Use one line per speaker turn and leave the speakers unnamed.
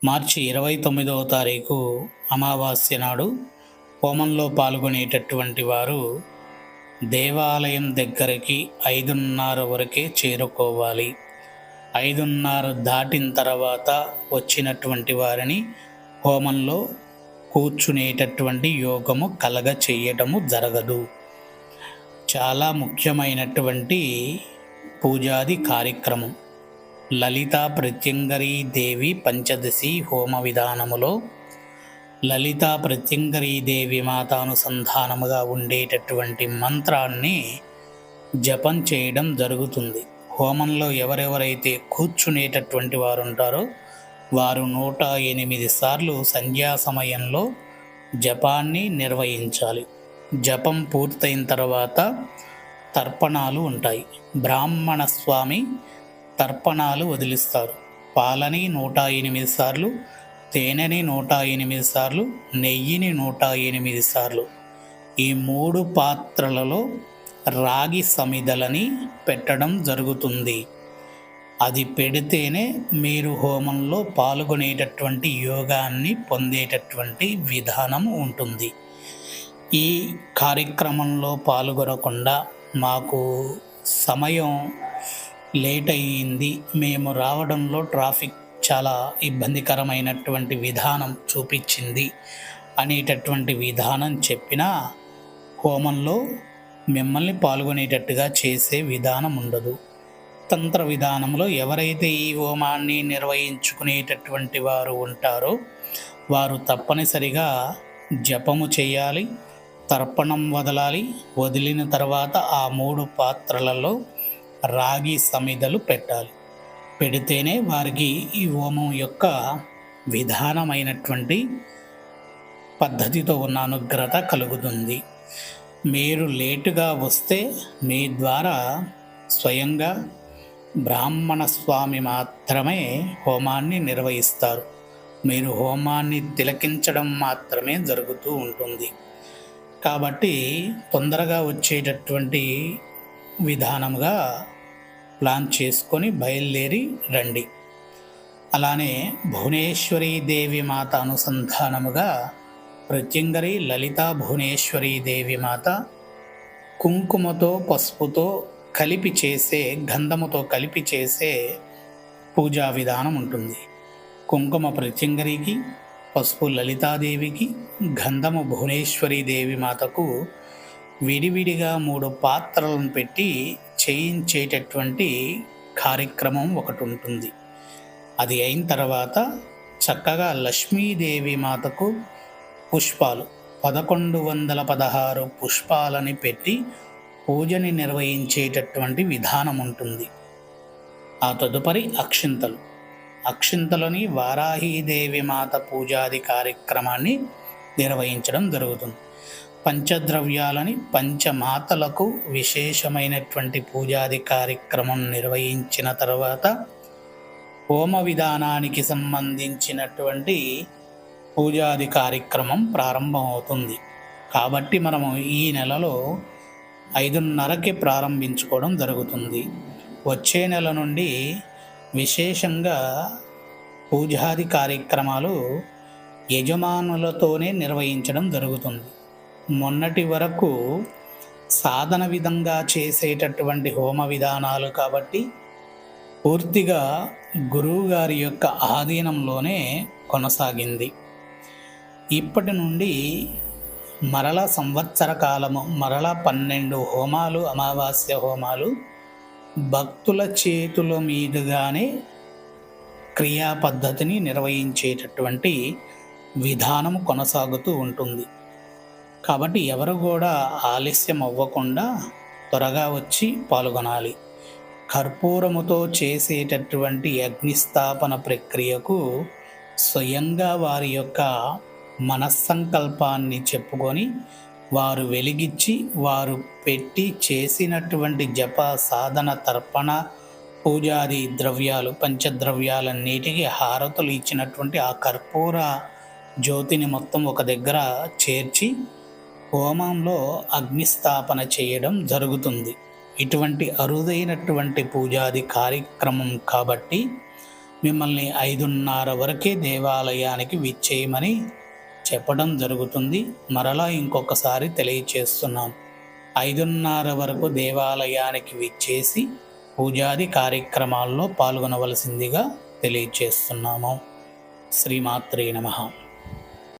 మార్చి 29వ తారీఖు అమావాస్య నాడు హోమంలో పాల్గొనేటటువంటి వారు దేవాలయం దగ్గరికి 5:30 వరకే చేరుకోవాలి. 5:30 దాటిన తర్వాత వచ్చినటువంటి వారిని హోమంలో కూర్చునేటటువంటి యోగము కలగ చేయటము జరగదు. చాలా ముఖ్యమైనటువంటి పూజాది కార్యక్రమం. లలితా ప్రత్యంగరీ దేవి పంచదశి హోమ విధానములో లలితా ప్రత్యంగరీ దేవి మాతానుసంధానముగా ఉండేటటువంటి మంత్రాన్ని జపం చేయడం జరుగుతుంది. హోమంలో ఎవరెవరైతే కూర్చునేటటువంటి వారు ఉంటారో వారు 108 సార్లు సంధ్యా సమయంలో జపాన్ని నిర్వహించాలి. జపం పూర్తయిన తర్వాత తర్పణాలు ఉంటాయి. బ్రాహ్మణ స్వామి తర్పణాలు వదిలిస్తారు. పాలని 108 సార్లు, తేనెని 108 సార్లు, నెయ్యిని 108 సార్లు. ఈ 3 పాత్రలలో రాగి సమిదలని పెట్టడం జరుగుతుంది. అది పెడితేనే మీరు హోమంలో పాల్గొనేటటువంటి యోగాన్ని పొందేటటువంటి విధానం ఉంటుంది. ఈ కార్యక్రమంలో పాల్గొనకుండా మాకు సమయం లేట్ అయ్యింది, మేము రావడంలో ట్రాఫిక్ చాలా ఇబ్బందికరమైనటువంటి విధానం చూపించింది అనేటటువంటి విధానం చెప్పినా హోమంలో మిమ్మల్ని పాల్గొనేటట్టుగా చేసే విధానం ఉండదు. తంత్ర విధానంలో ఎవరైతే ఈ హోమాన్ని నిర్వహించుకునేటటువంటి వారు ఉంటారో వారు తప్పనిసరిగా జపము చేయాలి, తర్పణం వదలాలి. వదిలిన తర్వాత ఆ 3 పాత్రలలో రాగి సమిదలు పెట్టాలి. పెడితేనే వారికి ఈ హోమం యొక్క విధానమైనటువంటి పద్ధతితో ఉన్న అనుగ్రహత కలుగుతుంది. మీరు లేటుగా వస్తే మీ ద్వారా స్వయంగా బ్రాహ్మణ స్వామి మాత్రమే హోమాన్ని నిర్వహిస్తారు. మీరు హోమాన్ని తిలకించడం మాత్రమే జరుగుతూ ఉంటుంది. కాబట్టి తొందరగా వచ్చేటటువంటి విధానముగా ప్లాన్ చేసుకొని బయలుదేరి రండి. అలానే భువనేశ్వరీ దేవి మాత అనుసంధానముగా ప్రత్యంగరి లలితా భువనేశ్వరీ దేవి మాత కుంకుమతో పసుపుతో కలిపి చేసే, గంధముతో కలిపి చేసే పూజా విధానం ఉంటుంది. కుంకుమ ప్రత్యంగరికి, పసుపు లలితాదేవికి, గంధము భువనేశ్వరీ దేవి మాతకు విడివిడిగా 3 పాత్రలను పెట్టి చేయించేటటువంటి కార్యక్రమం ఒకటి ఉంటుంది. అది అయిన తర్వాత చక్కగా లక్ష్మీదేవి మాతకు పుష్పాలు 1116 పుష్పాలని పెట్టి పూజని నిర్వహించేటటువంటి విధానం ఉంటుంది. ఆ తదుపరి అక్షింతలని వారాహీదేవి మాత పూజాది కార్యక్రమాన్ని నిర్వహించడం జరుగుతుంది. పంచద్రవ్యాలని పంచమాతలకు విశేషమైనటువంటి పూజాది కార్యక్రమం నిర్వహించిన తర్వాత హోమ విధానానికి సంబంధించినటువంటి పూజాది కార్యక్రమం ప్రారంభమవుతుంది. కాబట్టి మనము ఈ నెలలో 5:30కి ప్రారంభించుకోవడం జరుగుతుంది. వచ్చే నెల నుండి విశేషంగా పూజాది కార్యక్రమాలు యజమానులతోనే నిర్వహించడం జరుగుతుంది. మొన్నటి వరకు సాధన విధంగా చేసేటటువంటి హోమ విధానాలు కాబట్టి పూర్తిగా గురువు గారి యొక్క ఆధీనంలోనే కొనసాగింది. ఇప్పటి నుండి మరల సంవత్సర కాలము, మరల 12 హోమాలు, అమావాస్య హోమాలు భక్తుల చేతుల మీదుగానే క్రియా పద్ధతిని నిర్వహించేటటువంటి విధానం కొనసాగుతూ ఉంటుంది. కాబట్టి ఎవరు కూడా ఆలస్యం అవ్వకుండా త్వరగా వచ్చి పాల్గొనాలి. కర్పూరముతో చేసేటటువంటి అగ్నిస్థాపన ప్రక్రియకు స్వయంగా వారి యొక్క మనస్సంకల్పాన్ని చెప్పుకొని వారు వెలిగించి, వారు పెట్టి చేసినటువంటి జప సాధన తర్పణ పూజాది ద్రవ్యాలు, పంచద్రవ్యాలన్నిటికీ హారతులు ఇచ్చినటువంటి ఆ కర్పూర జ్యోతిని మొత్తం ఒక దగ్గర చేర్చి హోమంలో అగ్నిస్థాపన చేయడం జరుగుతుంది. ఇటువంటి అరుదైనటువంటి పూజాది కార్యక్రమం కాబట్టి మిమ్మల్ని 5:30 వరకే దేవాలయానికి విచ్చేయమని చెప్పడం జరుగుతుంది. మరలా ఇంకొకసారి తెలియచేస్తున్నాను. 5:30 వరకు దేవాలయానికి విచ్చేసి పూజాది కార్యక్రమాల్లో పాల్గొనవలసిందిగా తెలియచేస్తున్నాము. శ్రీమాత్రే నమః.